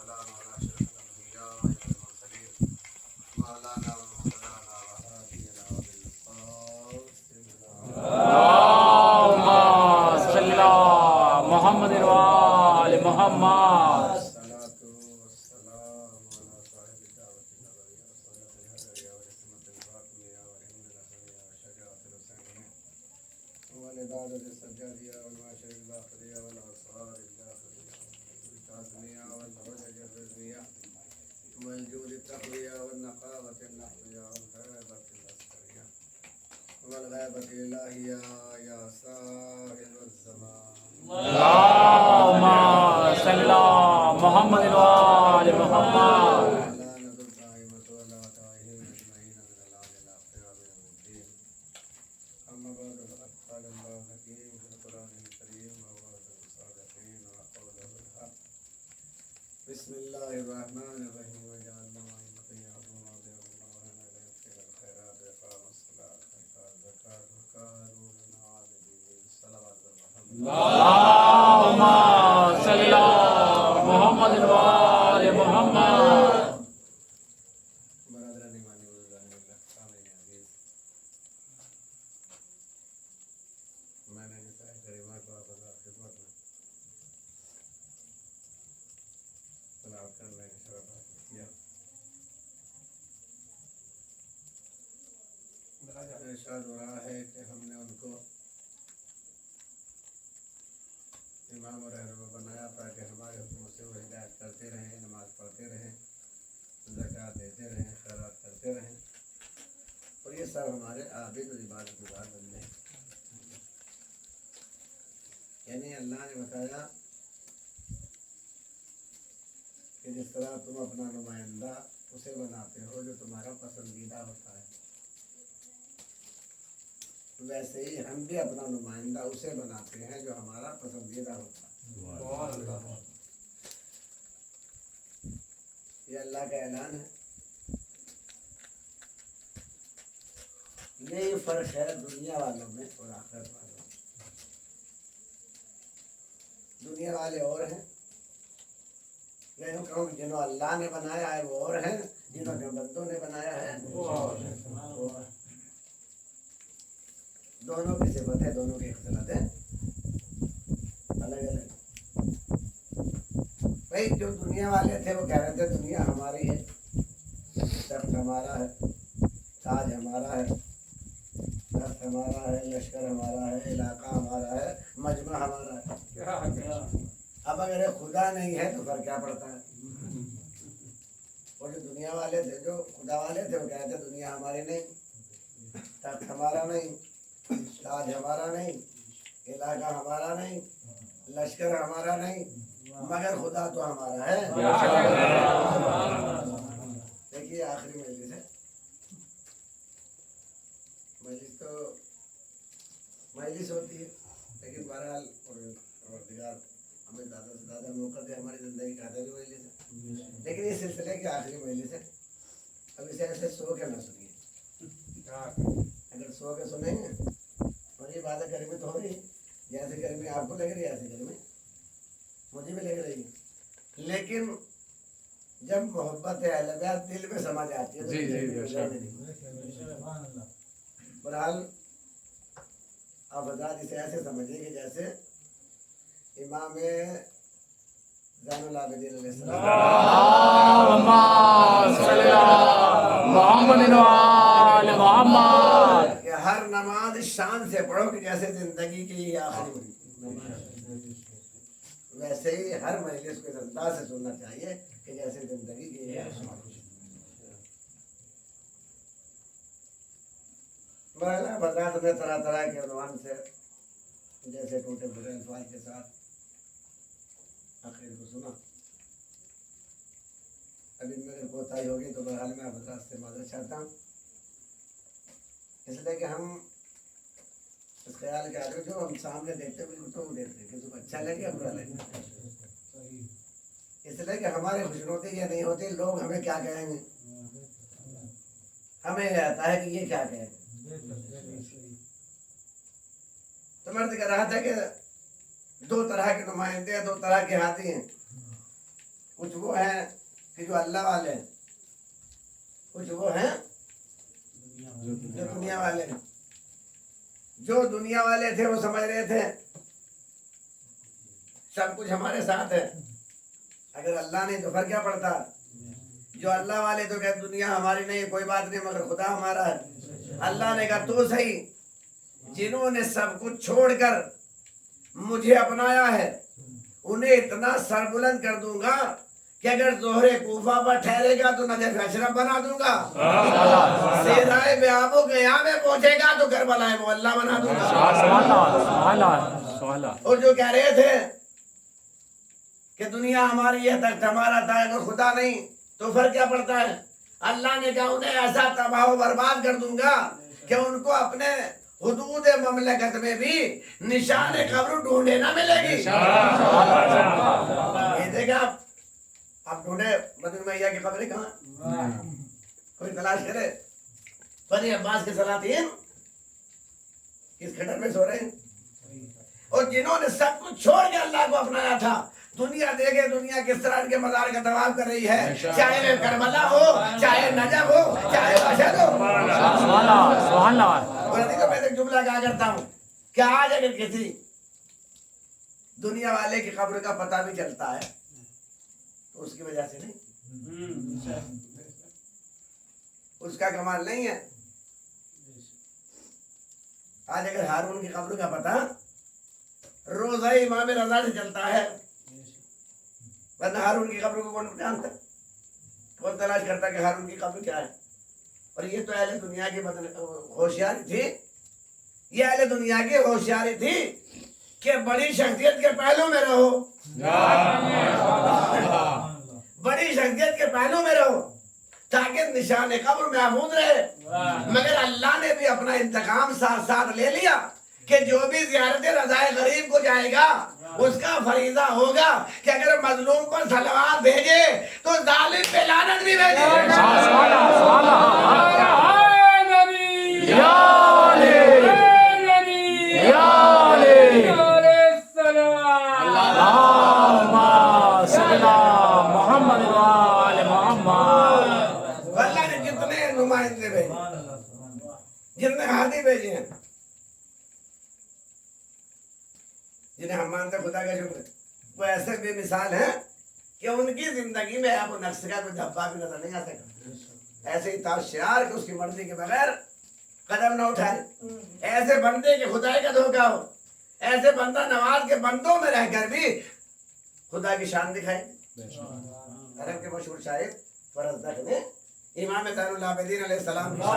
والسلام على أشرف الأنبياء والمرسلين مولانا ومولانا وهادينا اللهم صل على محمد وآل محمد. الصلاة والسلام على صاحب الدعوة النبوية وسنة الهدايا والحكمة الفاطمية والعلم الأسمية وشجاعة الحسينية والعبادة السجادية والمعاشر الباقرية والأسرار الداخلية والتعزمية والحجج الرزية والجود التقوية والنقاوة النقوية والغيبة العسكرية والغيبة الإلهية يا صاحب الزمان. اللهم صل على محمد وآل محمد. لعنة الدائمة ولا تائهين أجمعين من الآن إلى قيام يوم الدين. أما بعد فقد قال الله الحكيم في القرآن الكريم وهو الصادقين وقوله الحق. بسم الله الرحمن الرحيم وجعلنا أئمة يهدون بأمرنا وهدنا إلى الخيرات وإقام الصلاة وإيتاء الزكاة وكانوا لنا عابدين. صلوات محمد. اللهم صل على محمد وآل محمد. برادران ایمانی بزرگان اللہ سامعین عزیز، میں نے نساء کریمہ کو آپ خدمت میں تلاوت کرنے کا شرف حاصل کیا۔ ارشاد ہو رہا ہے کہ ہم نے ان کو امام اور رہنما بنایا تاکہ ہمارے حکموں سے وہ ہدایت کرتے رہیں، نماز پڑھتے رہیں، زکوٰۃ دیتے رہیں، خیرات کرتے رہیں، اور یہ سب ہمارے عابد اور عبادت گزار بندے ہیں۔ یعنی اللہ نے بتایا کہ جس طرح تم اپنا نمائندہ اسے بناتے ہو جو تمہارا پسندیدہ ہوتا ہے، ویسے ہی ہم بھی اپنا نمائندہ اسے بناتے ہیں جو ہمارا پسندیدہ ہوتا ہے۔ یہ اللہ کا اعلان ہے۔ یہی فرق ہے دنیا والوں میں اور آخرت والوں میں۔ دنیا والے اور ہیں، یا یوں کہوں جنہوں اللہ نے بنایا ہے وہ اور ہیں، جنہوں نے بندوں نے بنایا ہے وہ اور ہیں۔ دونوں کی صفت ہے، دونوں کی اختلافیں الگ الگ۔ بھائی جو دنیا والے تھے وہ کہہ رہے تھے دنیا ہماری ہے، تخت ہمارا ہے، تاج ہمارا ہے، تخت ہمارا ہے، لشکر ہمارا ہے، علاقہ ہمارا ہے، مجمع ہمارا ہے۔ اب اگر خدا نہیں ہے تو پھر کیا پڑتا ہے؟ اور جو دنیا والے تھے، جو خدا والے تھے، وہ کہتے تھے دنیا ہماری نہیں، تخت ہمارا نہیں، تاج ہمارا نہیں، علاقہ ہمارا نہیں، لشکر ہمارا نہیں، مگر خدا تو ہمارا ہے۔ دیکھیے آخری مجلس ہے، مجلس تو مجلس ہوتی ہے، لیکن بہرحال پروردگار ہمیں زیادہ سے زیادہ موقع دے ہماری زندگی کا بھی مجلس ہے، لیکن یہ سلسلے کی آخری مجلس ہے۔ اب اسے ایسے سو کے نہ سنیے، اگر سو کے سنیں گے اور یہ بات گرمی تو ہو رہی ہے، جیسے گرمی آپ کو لگ رہی ہے ایسے گرمی مجھے بھی لگ رہی ہے، لیکن جب محبت ہے لگات دل میں سما جاتی ہے۔ بہرحال آپ حضرات اسے ایسے سمجھیے کہ جیسے امام زین العابدین علیہ السلام اللهم صل على محمد وآل محمد. کہ ہر نماز شان سے پڑھو کہ جیسے زندگی کی آخری نماز، ویسے ہی ہر مجلس کو اس انداز سے سننا چاہیے کہ جیسے زندگی کی حضرات نے طرح طرح کے عنوان سے جیسے ٹوٹے پھوٹے الفاظ کے ساتھ آخر کو سنا۔ اب ان میں اگر کوتاہی ہوگی تو بہرحال میں حضرات سے معذرت چاہتا ہوں، اس لیے کہ ہم اس خیال کے آگے جو ہم سامنے دیکھتے ہیں بالکل تو وہ دیکھتے ہیں کسی کو اچھا لگے یا برا لگے، اس لیے کہ ہماری خوشنودی یہ نہیں ہوتی لوگ ہمیں کیا کہیں گے، ہمیں یہ آتا ہے کہ یہ کیا کہیں گے۔ تو مرد کہہ رہا تھا کہ دو طرح کے نمائندے، دو طرح کے ہاتھی ہیں، کچھ وہ ہیں کہ جو اللہ والے ہیں، کچھ وہ ہیں جو دنیا والے ہیں۔ جو دنیا والے تھے وہ سمجھ رہے تھے سب کچھ ہمارے ساتھ ہے، اگر اللہ نہیں تو پھر کیا پڑتا۔ جو اللہ والے تو کہتے دنیا ہماری نہیں، کوئی بات نہیں، مگر خدا ہمارا ہے۔ اللہ نے کہا تو صحیح، جنہوں نے سب کچھ چھوڑ کر مجھے اپنایا ہے انہیں اتنا سر بلند کر دوں گا کہ اگر ظہر کوفہ پر ٹھہرے گا تو نجف اشرف بنا دوں گا، صحرائے بیابو گیا میں پہنچے گا تو کربلا معلیٰ بنا دوں گا۔ اور جو کہہ رہے تھے کہ دنیا ہماری ہے، تخت ہمارا تھا، اگر خدا نہیں تو پھر کیا پڑتا ہے۔ اللہ نے کہا انہیں ایسا تباہ و برباد کر دوں گا کہ ان کو اپنے حدود مملکت میں بھی نشان قبر ڈھونڈے نہ ملے گی۔ یہ دیکھا آپ ڈھونڈے مدینہ میاں کی قبریں کہاں، کوئی تلاش کرے۔ بنی عباس کے سلاطین کس کھٹر میں سو رہے ہیں، اور جنہوں نے سب کچھ چھوڑ کے اللہ کو اپنایا تھا، دنیا دیکھے دنیا کس طرح ان کے مزار کا طواف کر رہی ہے، چاہے کربلا ہو، چاہے نجف ہو، چاہے مشہد ہو۔ اور میں ایک جملہ کہا کرتا ہوں کہ آج اگر کسی دنیا والے کی قبر کا پتہ بھی چلتا ہے تو اس کی وجہ سے نہیں، اس کا کمال نہیں ہے۔ آج اگر ہارون کی قبر کا پتہ روزہ امام رضا سے چلتا ہے، ورنہ ہارون کی قبر کو کون جانتا، کون تلاش کرتا کہ ہارون کی قبر کیا ہے۔ اور یہ تو اہل دنیا کی ہوشیاری تھی، یہ اہل دنیا کی ہوشیاری تھی کہ بڑی شخصیت کے پہلو میں رہو، بڑی شخصیت کے پہلو میں رہو تاکہ نشان قبر محفوظ رہے۔ مگر اللہ نے بھی اپنا انتقام ساتھ ساتھ لے لیا کہ جو بھی زیارت رضائے غریب کو جائے گا اس کا فریضہ ہوگا کہ اگر مظلوم پر صلوات بھیجے تو ظالم پہ لعنت بھی بھیجے۔ اللہ نے جتنے نمائندے بھیجے، جتنے ہادی بھیجے ہیں، جنہیں ہم مانتے خدا کا شکر ہے، وہ ایسے بے مثال ہیں کہ ان کی زندگی میں اب نقص کا کوئی دھبا بھی نظر نہیں آ سکتا۔ ایسے ہی تاشیار کہ اس کی مرضی کے بغیر قدم نہ اٹھائے، ایسے بندے کے خدائی کا دھوکہ ہو، ایسے بندہ نواز کے بندوں میں رہ کر بھی خدا کی شان دکھائے۔ عرب کے مشہور شاعر فرزدق نے امام زین العابدین علیہ السلام کی شان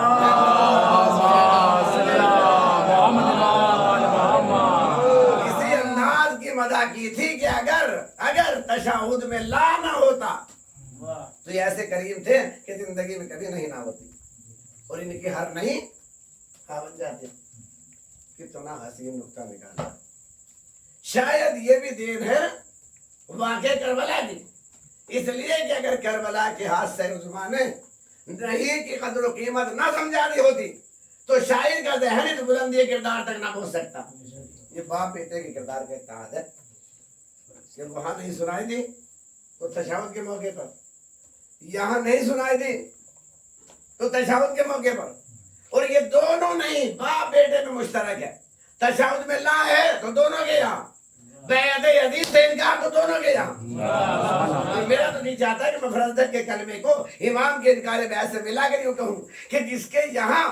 اسی انداز کی مدح کی تھی کہ اگر تشہد میں لا نہ ہوتا تو یہ ایسے کریم تھے کہ زندگی میں کبھی نہیں نہ ہوتی، اور ان کی ہر نہیں بن جاتے۔ کتنا حسین نقطہ نکالا۔ شاید یہ بھی دین ہے واقع کربلا کی، اس لیے کہ اگر کربلا کے ہاتھ سے زمانے نہیں کی قدر و قیمت نہ سمجھانی ہوتی تو شاعر کا ذہن اس بلندی کردار تک نہ پہنچ سکتا۔ یہ باپ بیٹے کے کردار کا اتحاد ہے کہ وہاں نہیں سنائی دی تو تشہد کے موقع پر، یہاں نہیں سنائی دی تو تشہد کے موقع پر، اور یہ دونوں نہیں باپ بیٹے میں مشترک ہے۔ تشہد میں لا ہے تو دونوں کے یہاں، بیعت یزید سے انکار تو دونوں کے یہاں۔ میرا تو نہیں چاہتا کہ میں فرزدق کے کلمے کو امام کے انکار بیعت سے ملا کر یوں کہوں کہ جس کے یہاں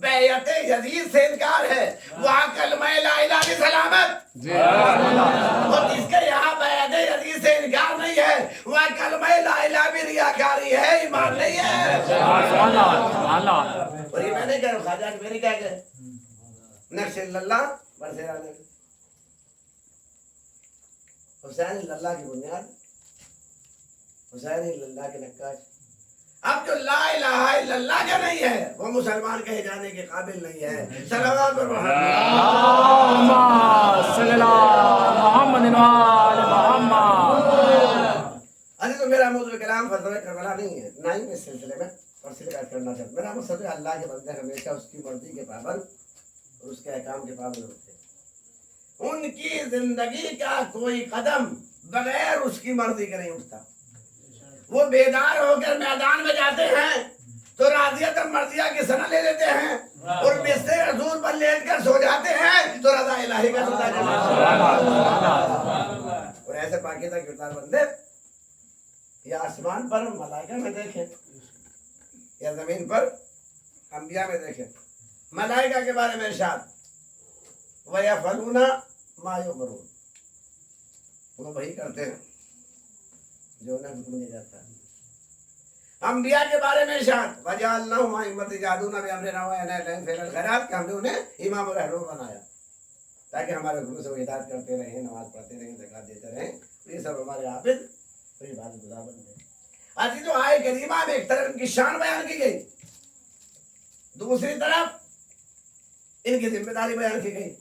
بیعت یزید سے انکار ہے وہاں کلمہ لا الہ بھی سلامت، اور جس کے یہاں بیعت یزید سے انکار نہیں ہے وہاں کلمہ لا الہ بھی ریاکاری ہے، ایمان نہیں ہے۔ اور یہ میں نے کہا خواجہ میری کہہ گئے نقش اللہ برسے آنے حسین اللہ کی بنیاد، حسین اللہ کے نقاش۔ اب جو لا الہ الا اللہ کا نہیں ہے وہ مسلمان کہے جانے کے قابل نہیں ہے۔ صلوات ابھی تو میرا موضوع کلام فضل کربلا نہیں ہے، نہ ہی اس سلسلے میں تفصیل کرنا چاہتا۔ میرا مقصد ہے اللہ کے بندے ہمیشہ اس کی مرضی کے پابند اور اس کے احکام کے پابند ہوتے ہیں۔ ان کی زندگی کا کوئی قدم بغیر اس کی مرضی کے نہیں اٹھتا۔ وہ بیدار ہو کر میدان میں جاتے ہیں تو راضیت مرضیہ کی سنہ لے لیتے ہیں اور بستر رسول پر لیٹ کر سو جاتے ہیں تو رضا الہی کا سودا کرتے ہیں۔ اور ایسے پاکیزہ کردار بندے یا آسمان پر ملائکہ میں دیکھیں یا زمین پر انبیاء میں دیکھیں، ملائکہ کے بارے میں ارشاد وَيَفْعَلُونَ مَا يُؤْمَرُونَ، وہ وہی کرتے ہیں جو انہیں حکم دیا جاتا ہے۔ انبیاء کے بارے میں ارشاد وَجَعَلْنَاهُمْ أَئِمَّةً يَهْدُونَ بِأَمْرِنَا وَيَنْهَوْنَ عَنِ الْفَحْشَاءِ کہ ہم نے انہیں امام اور رہنما بنایا تاکہ ہمارے حکم سے وہ ہدایت کرتے رہیں، نماز پڑھتے رہیں، زکات دیتے رہیں، یہ سب ہمارے عابد اور عبادت گزار بن گئے۔ عزیز و آئے کریمہ میں ایک طرف ان کی شان بیان کی گئی، دوسری طرف ان کی ذمہ داری بیان کی گئی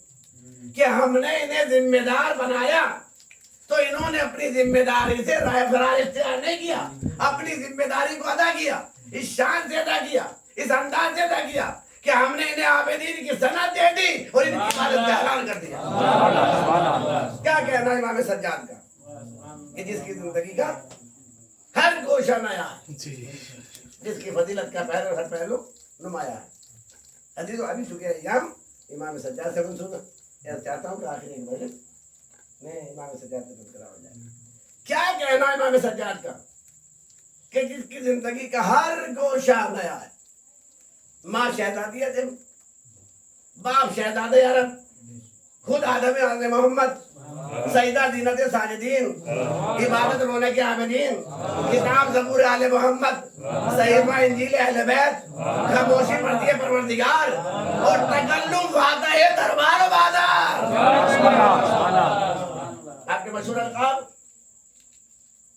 کہ ہم نے انہیں ذمہ دار بنایا تو انہوں نے اپنی ذمہ داری سے رائے فرار اختیار نہیں کیا، اپنی ذمہ داری کو ادا کیا، اس شان سے ادا کیا، اس انداز سے ادا کیا کہ ہم نے انہیں عابدین کی سند دے دی اور ان کی عبادت کا اعلان کر دیا۔ کیا کہنا ہے امام سجاد کا کہ جس کی زندگی کا ہر گوشہ نیا ہے، جس کی فضیلت کا پہلو ہر پہلو نمایاں ہے۔ عزیز و ابھی چکے ایام امام سجاد سے منسوب ہے، چاہتا ہوں کہ آخری ایک بجے میں امام سجاد کا تذکرہ ہو جائے۔ کیا کہنا ہے امام سجاد کا کہ جس کی زندگی کا ہر گوشہ نیا ہے، ماں شہزادی عجم، باپ شہزادہ عرب، خود آدم آدم محمد، سیدہ زینت ساجدین، عبادت رونے کے عابدین، کتاب زبور آل محمد، صحیفہ انجیل اہل بیت، خاموشی پڑھتی ہے پروردگار اور تکلم فاتح ہے دربار و بازار۔ آپ کے مشہور القاب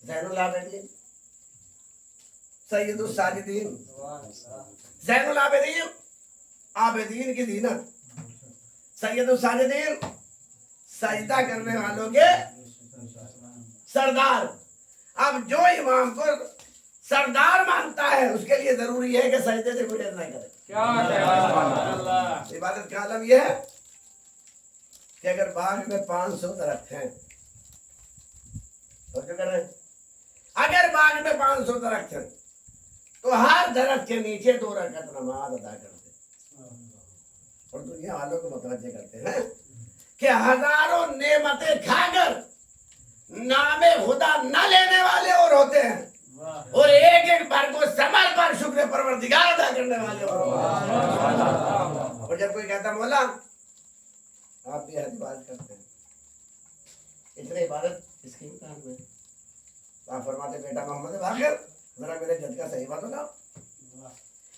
زین العابدین، سید الساجدین، زین العابدین عابدین کی زینت، سید الساجدین سجدہ کرنے والوں کے سردار۔ اب جو امام کو سردار مانتا ہے اس کے لیے ضروری ہے کہ سجدے سے گریز نہ کرے۔ عبادت کا عالم یہ ہے کہ اگر باغ میں 500 درخت ہیں تو کیا کر رہے ہیں؟ اگر باغ میں 500 درخت ہیں تو ہر درخت کے نیچے 2 رکعت نماز ادا کرتے ہیں اور دنیا والوں کو متوجہ کرتے ہیں کہ ہزاروں نعمتیں کھا کر نام خدا نہ لینے والے اور ہوتے ہیں اور ایک ایک بار کو سمر پر شکر پروردگار ادا کرنے والے اور ہوتے ہیں۔ اور جب کوئی کہتا مولا آپ یہ عبادت کرتے ہیں، اتنی عبادت اس کی کام میں، آپ فرماتے بیٹا محمد باقر ذرا میرے جد کا صحیح بات بتاؤ۔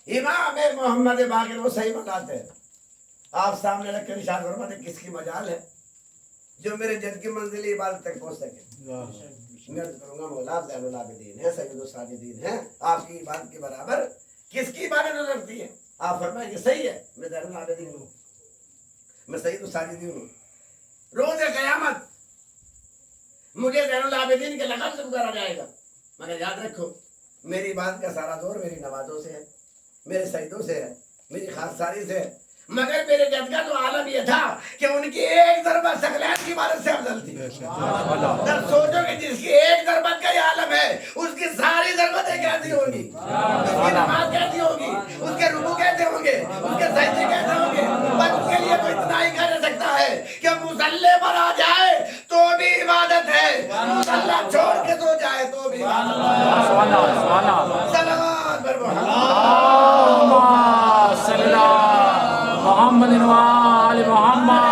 امام محمد باقر وہ صحیح بتاتے ہیں، آپ سامنے رکھ کر ارشاد فرماتے کس کی مجال ہے جو میرے جد کی منزلی عبادت تک پہنچ سکے۔ میں کروں گا مولا زین العابدین ہے، سید الساجدین ہے، آپ کی عبادت کے برابر کس کی عبادت ہو سکتی ہے؟ آپ فرمائیں کہ صحیح ہے، میں زین العابدین ہوں، میں سید الساجدین ہوں۔ روز قیامت مجھے زین العابدین کے لقب سے پکارا جائے گا، مگر یاد رکھو میری عبادت کا سارا دور میری نمازوں سے ہے، میرے سجدوں سے ہے، میری خاص ساری سے ہے، مگر میرے جد کا تو عالم یہ تھا کہ ان کی ایک ضربت ثقلین کی عبادت سے افضل تھی۔ تب سوچو کہ جس کی ایک ضربت کا یہ عالم ہے اس کی ساری ضربتیں کیسی ہوں گی، اس کی نماز کیسی ہوگی، اس کے رکوع کیسے ہوں گے، اس کے سجدے کیسے ہوں گے۔ بس اس کے لیے تو اتنا ہی کر سکتا ہے کہ مصلی پر آ جائے تو بھی عبادت ہے، مصلی چھوڑ کے سو جائے تو بھی عبادت ہے۔ صلوات بر محمد وآل محمد۔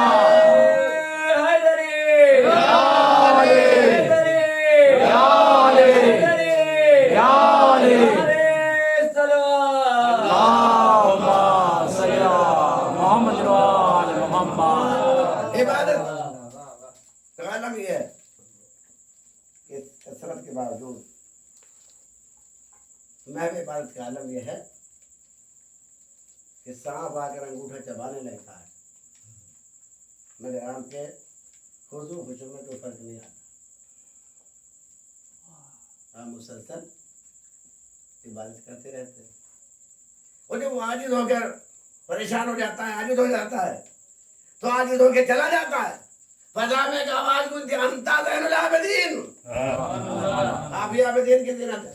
عبادت عالم یہ ہے کہ کثرت کے باوجود محو عبادت کا عالم یہ ہے کہ سانپ آ کر انگوٹھا چبانے لگتا ہے مگر آم کے خضوع خوشو میں کوئی فرق نہیں آتا، آپ مسلسل عبادت کرتے رہتے ہیں۔ اور جب وہ عاجز ہو کر پریشان ہو جاتا ہے، عاجز ہو جاتا ہے تو عاجز ہو کے چلا جاتا ہے، فضا میں ایک آواز گونجتی ہے انتا زین العابدین، آپ ہی عابدین کی زینت ہے۔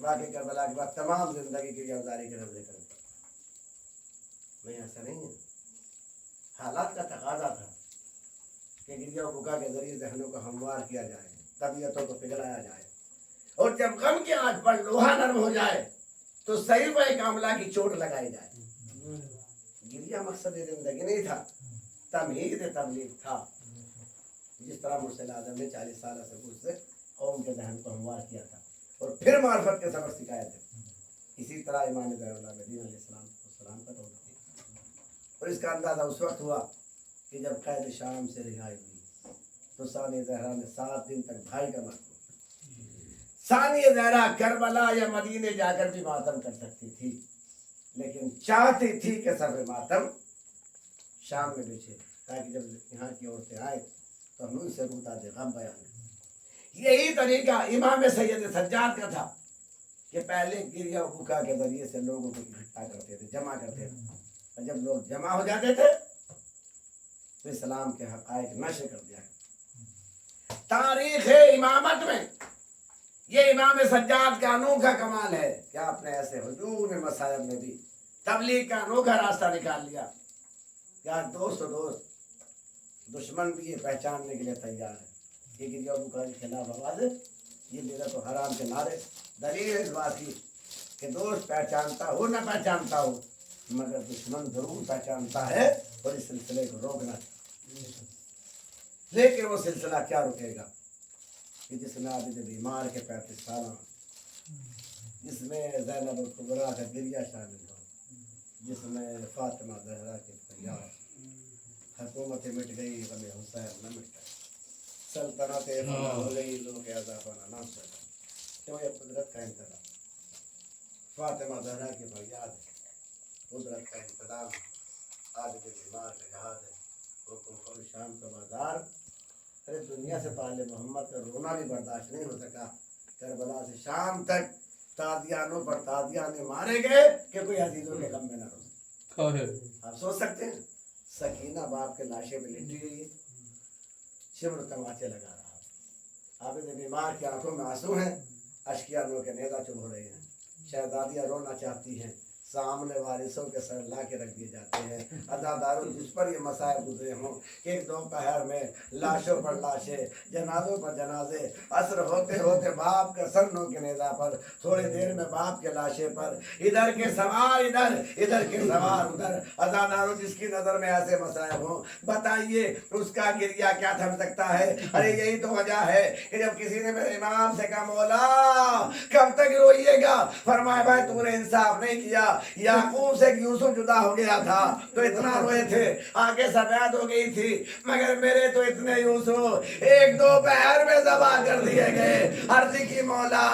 واقعی کربلا کے بعد تمام زندگی کی گزاری کا ذکر ہے. نہیں ایسا نہیں ہے. حالات کا تقاضا تھا کہ گریا و بکا کے ذریعے ذہنوں کو ہموار کیا جائے, طبیعتوں کو پگھلایا جائے, اور جب غم کی آنچ پر لوہا نرم ہو جائے تو صحیح و کاملہ کی چوٹ لگائی جائے. گریا مقصد زندگی نہیں تھا, تمہید تبلیغ تھا. جس طرح مرسل اعظم نے 40 سالہ سکوت سے قوم کے ذہن کو ہموار کیا تھا اور پھر معرفت کے سبق سکھائے تھے, اسی طرح امام زہر اللہ مدینہ علیہ السلام کا دور تھا. اور اس کا اندازہ اس وقت ہوا کہ جب قید شام سے رہائی ہوئی تو ثانیہ زہرا نے 7 دن تک بھائی کا مقصود. ثانیہ زہرا کربلا یا مدینے جا کر بھی ماتم کر سکتی تھی, لیکن چاہتی تھی کہ سب ماتم شام میں بچھے تاکہ جب یہاں کی عورتیں آئے تو ہم ان سے روتا دے غم بیان کریں. یہی طریقہ امام سید سجاد کا تھا کہ پہلے گریا و بکا کے ذریعے سے لوگوں کو اکٹھا کرتے تھے, جمع کرتے تھے, اور جب لوگ جمع ہو جاتے تھے تو اسلام کے حقائق نشر کر دیا. تاریخ امامت میں یہ امام سجاد کا انوکھا کمال ہے کہ آپ نے ایسے حضور مصائب میں بھی تبلیغ کا انوکھا راستہ نکال لیا. کیا دوست و دوست دشمن بھی یہ پہچاننے کے لیے تیار ہے کہ گریا و بکا کے خلاف آواز, یہ بدعت و حرام کے نعرے. دلیل اس بات کی کہ دوست پہچانتا ہو نہ پہچانتا ہو مگر دشمن ضرور پہچانتا ہے اور اس سلسلے کو روکنا چاہیے. لیکن وہ سلسلہ کیا رکے گا کہ جس میں عابد بیمار کے 35 سالہ, جس میں زینب الکبریٰ کا گریہ شامل ہو, جس میں فاطمہ زہرا کے فریاد, حکومت مٹ گئی غم حسین نہ مٹ گئی, سلطنت فنا ہو گئی لوگ عذابنا نہ سکا. کیوں یہ قدرت کا انتظام, فاطمہ زہرا کی فریاد ہے, قدرت کا انتظام, عابد بیمار کا جہاد ہے, حکم خور شام کا بازار. ارے دنیا سے پہلے محمد کا رونا بھی برداشت نہیں ہو سکا. کربلا سے شام تک تازیانوں پر تازیانے مارے گئے کہ کوئی عزیزوں کے غم میں نہ رو سکے. آپ سوچ سکتے ہیں سکینہ باپ کے لاشے پہ لیٹی ہوئی, شمر تماچے لگا رہا, عابد بیمار کی آنکھوں میں آنسو ہیں, اشکیانوں کے نیزہ چبھ رہے ہیں, شہزادیاں رونا چاہتی ہیں, سامنے وارثوں کے سر لا کے رکھ دیے جاتے ہیں. عزاداروں جس پر یہ مسائل گزرے ہوں کہ ایک دوپہر میں لاشوں پر لاشیں, جنازوں پر جنازے, عصر ہوتے ہوتے باپ کا سر نو کے نیزہ پر, تھوڑی دیر میں باپ کے لاشے پر, ادھر کے سوار ادھر, ادھر کے سوار ادھر. عزاداروں جس کی نظر میں ایسے مسائل ہوں, بتائیے اس کا گریہ کیا تھم سکتا ہے؟ ارے یہی تو وجہ ہے کہ جب کسی نے میرے امام سے کہا مولا کب تک روئیے گا, فرمایا بھائی تم نے انصاف نہیں کیا. یعقوب سے یوسف جدا ہو گیا تھا تو اتنا روئے تھے, آگے سفید ہو گئی تھی, مگر میرے تو اتنے یوسف ایک دو پہر میں ذبح کر دیے گئے. عرض کی مولا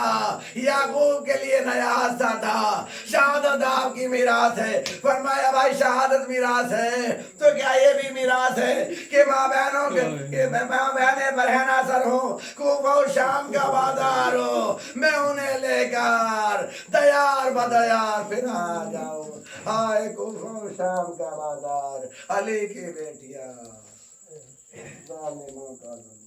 یعقوب کے لیے نیا حصہ تھا, شہادت آپ کی میراث ہے. فرمایا بھائی شہادت میراث ہے تو کیا یہ بھی میراث ہے کہ ماں بہنوں کے ماں بہنیں برہنہ سر ہوں, کوفہ و شام کا بازار ہو, میں انہیں لے کر دیار بدیار پھر آ جاؤں. ہائے کوفہ و شام کا بازار, علی کی بیٹیاں ظالموں کا ظلم.